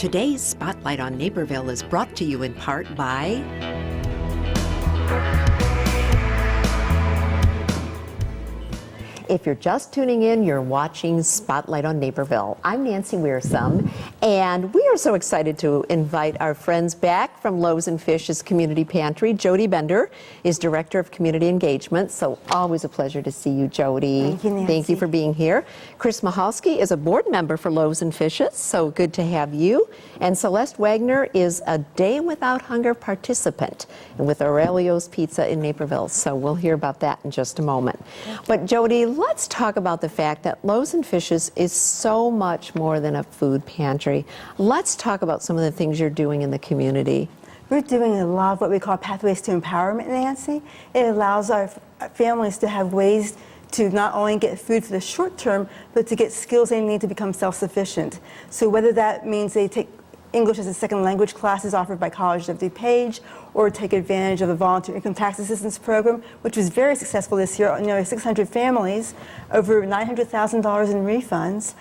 Today's Spotlight on Naperville is brought to you in part by If you're just tuning in, you're watching Spotlight on Naperville. I'm Nancy Wearsome, and we are so excited to invite our friends back from Loaves and Fish's Community Pantry. Jody Bender is Director of Community Engagement, so always a pleasure to see you, Jody. Thank you, Nancy. Thank you for being here. Chris Mahalski is a board member for Loaves and Fish's, so good to have you. And Celeste Wagner is a Day Without Hunger participant with Aurelio's Pizza in Naperville, so we'll hear about that in just a moment. But Jody, let's talk about the fact that Loaves and Fish's is so much more than a food pantry. Let's talk about some of the things you're doing in the community. We're doing a lot of what we call pathways to empowerment, Nancy. It allows our families to have ways to not only get food for the short term, but to get skills they need to become self-sufficient. So whether that means they take English as a second language classes offered by College of DuPage, or take advantage of the Volunteer Income Tax Assistance Program, which was very successful this year. Nearly 600 families, over $900,000 in refunds.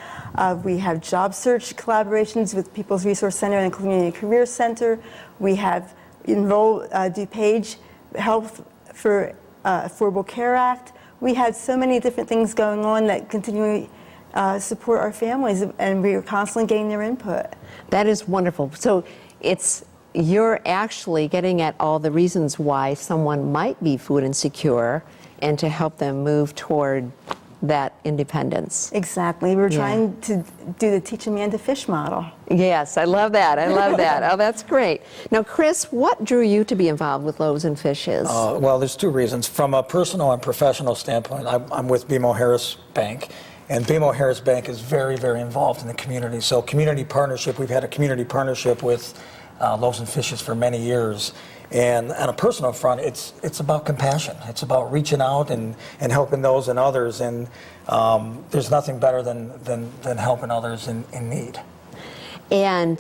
We have job search collaborations with People's Resource Center and Community Career Center. We have Enroll DuPage Health for Affordable Care Act. We had so many different things going on that continually support our families, and we are constantly getting their input. That is wonderful. So you're actually getting at all the reasons why someone might be food insecure and to help them move toward that independence. Exactly. We're trying to do the teach a man to fish model. Yes, I love that. I love that. Oh, that's great. Now, Chris, what drew you to be involved with Loaves and Fish's? Well, there's two reasons. From a personal and professional standpoint, I'm with BMO Harris Bank. And BMO Harris Bank is very, very involved in the community. So community partnership, we've had a community partnership with Loaves and Fish's for many years. And on a personal front, it's about compassion. It's about reaching out and helping those and others. And there's nothing better than helping others in need. And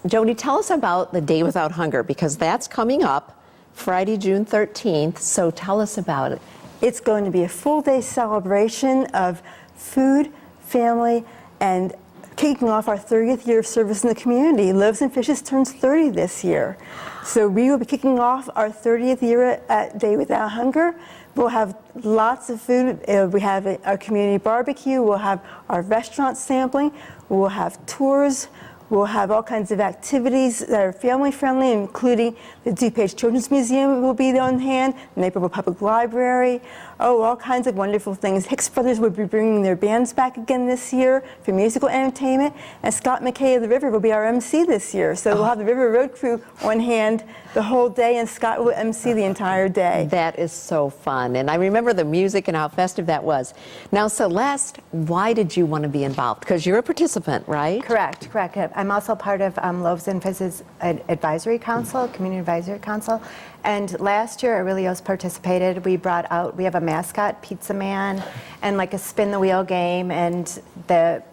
Jody, tell us about the Day Without Hunger, because that's coming up Friday, June 13th. So tell us about it. It's going to be a full-day celebration of food, family, and kicking off our 30th year of service in the community. Loaves and Fish's turns 30 this year. So we will be kicking off our 30th year at Day Without Hunger. We'll have lots of food. We have our community barbecue. We'll have our restaurant sampling. We'll have tours. We'll have all kinds of activities that are family-friendly, including the DuPage Children's Museum will be on hand, the Naperville Public Library, all kinds of wonderful things. Hicks Brothers will be bringing their bands back again this year for musical entertainment, and Scott McKay of the River will be our MC this year. So we'll have the River Road Crew on hand the whole day, and Scott will MC the entire day. That is so fun, and I remember the music and how festive that was. Now, Celeste, why did you want to be involved? Because you're a participant, right? Correct. I'm also part of Loaves and Fish's Advisory Council, Community Advisory Council. And last year, Aurelio's participated. We have a mascot, Pizza Man, and like a spin the wheel game. And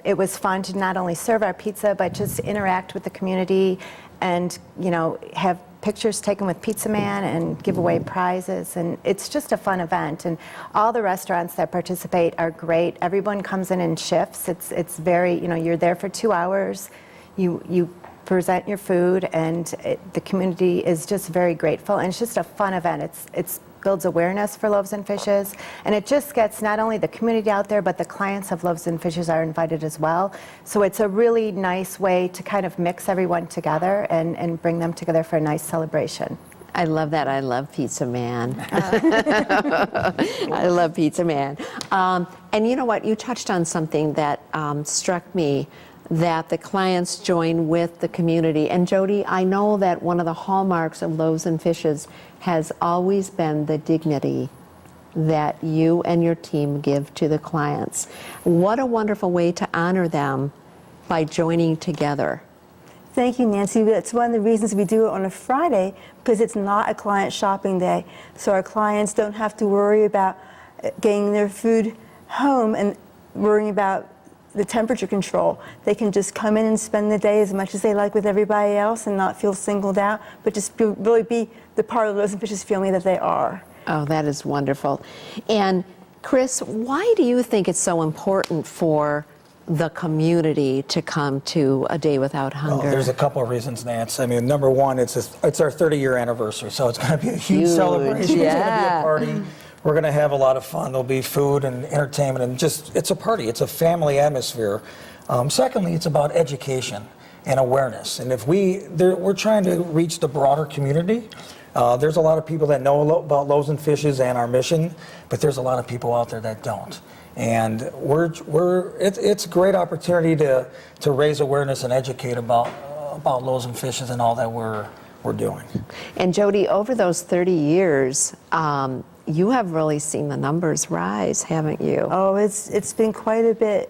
it was fun to not only serve our pizza, but just interact with the community and, have pictures taken with Pizza Man and give away prizes. And it's just a fun event. And all the restaurants that participate are great. Everyone comes in shifts. It's very, you're there for 2 hours. You present your food, and the community is just very grateful, and it's just a fun event. It builds awareness for Loaves and Fish's, and it just gets not only the community out there, but the clients of Loaves and Fish's are invited as well. So it's a really nice way to kind of mix everyone together and bring them together for a nice celebration. I love that. I love Pizza Man. I love Pizza Man. And you know what? You touched on something that struck me, that the clients join with the community. And Jody, I know that one of the hallmarks of Loaves and Fish's has always been the dignity that you and your team give to the clients. What a wonderful way to honor them by joining together. Thank you, Nancy. That's one of the reasons we do it on a Friday, because it's not a client shopping day. So our clients don't have to worry about getting their food home and worrying about the temperature control. They can just come in and spend the day as much as they like with everybody else and not feel singled out, but just really be the part of the Loaves and Fish's family that they are. Oh, that is wonderful. And Chris, why do you think it's so important for the community to come to a Day Without Well, Hunger? there's a couple of reasons, Nance. I mean, number one, it's our 30-year anniversary, so it's going to be a huge Huge, celebration. It's going to be yeah. a party. We're going to have a lot of fun. There'll be food and entertainment, and just it's a party. It's a family atmosphere. Secondly, it's about education and awareness. And if we're trying to reach the broader community. There's a lot of people that know about Loaves and Fishes and our mission, but there's a lot of people out there that don't. And it's a great opportunity to raise awareness and educate about Loaves and Fishes and all that we're doing. And Jody, over those 30 years, you have really seen the numbers rise, haven't you? Oh, it's been quite a bit.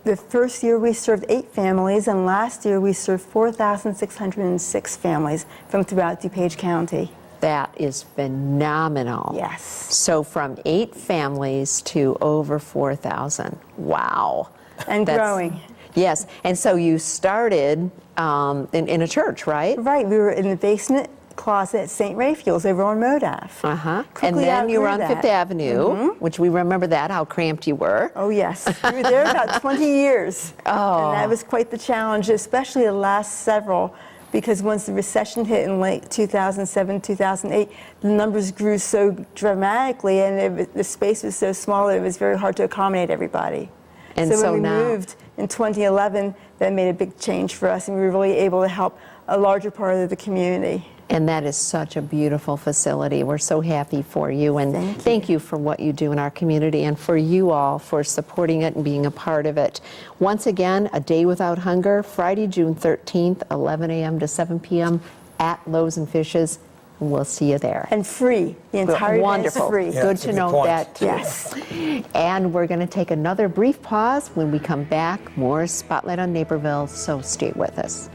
The first year we served 8 families, and last year we served 4,606 families from throughout DuPage County. That is phenomenal. Yes. So from 8 families to over 4,000. Wow. And That's- growing. Yes. And so you started in a church, right? Right, we were in the basement closet at St. Raphael's over on Modaff. Uh-huh. And Quickly then you were on outgrew Fifth that. Avenue, which we remember that, how cramped you were. Oh, yes. We were there about 20 years. Oh. And that was quite the challenge, especially the last several, because once the recession hit in late 2007, 2008, the numbers grew so dramatically, and the space was so small that it was very hard to accommodate everybody. And so so when we now- moved in 2011, that made a big change for us, and we were really able to help a larger part of the community. And that is such a beautiful facility. We're so happy for you, and thank you for what you do in our community, and for you all for supporting it and being a part of it. Once again, A Day Without Hunger, Friday, June 13th, 11 a.m. to 7 p.m. at Loaves and Fishes. And we'll see you there. And free. The entire Wonderful. event is free. Yeah, Good that's a to good know point. that. Too. Yes. And we're going to take another brief pause. When we come back, more Spotlight on Naperville, so stay with us.